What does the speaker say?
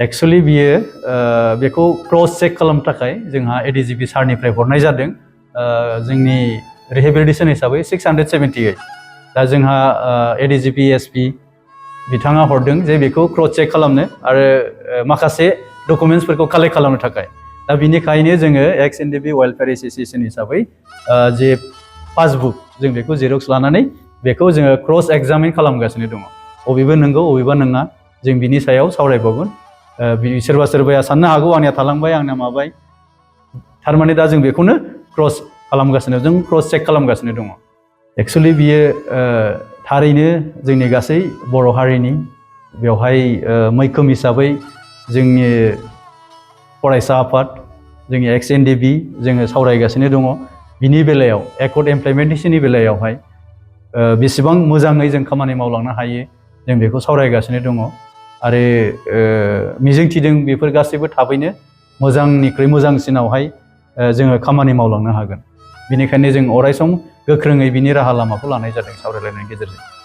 actually बियो बेखौ cross check खालामनो थाखाय जोंहा एडीजीपी सारनिफ्राय हरनाय जादों जोंनि रिहेबिलिटेशन हिसाबै 678 दा जोंहा एडीजीपी एसपी बिथाङा हरदों जे बेखौ क्रस चेक खालामनो आरो माखासे डकुमेन्ट्सफोरखौ कालेक्ट खालामनो थाखाय दा बिनिखायनो जोङो एक्स एनडीएफबी वेलफेयार एसोसिएशन हिसाबै जे पासबुक जों बेखौ जेरक्स लानानै बेखौ जोङो क्रस एग्जामिन खालामगासिनो दङ अबेबा नंगौ अबेबा नङा जों बिनि सायाव सावरायबावगोन सोरबा सोरबाया साननो हागौ आंनिया थालांबाय आंना माबाय थारमाने दा जों बेखौनो क्रस खालामगासिनो जों क्रस चेक खालामगासिनो दङ एक्चुअली बियो थारैनो जोंनि गासै बर' हारिनि बेवहाय मैखोम हिसाबै जोंनि फरायसा आफाद जोंनि एक्स एनडीएफबी जोङो सावरायगासिनो दङ बिनि बेलायाव एकर्ड इमप्लिमेन्टेशननि बेलायावहाय बेसेबां मोजाङै जों खामानि मावलांनो हायो जों बेखौ सावरायगासिनो दङ आरो मिजिंथिदों बेफोर गासैबो थाबैनो मोजांनिख्रुइ मोजांसिनावहाय जोङो खामानि मावलांनो हागोन बेनिखायनो जों अरायसम गोख्रोङै बिनि राहा लामाखौ लानाय जादों सावरायलायनायनि गेजेरजों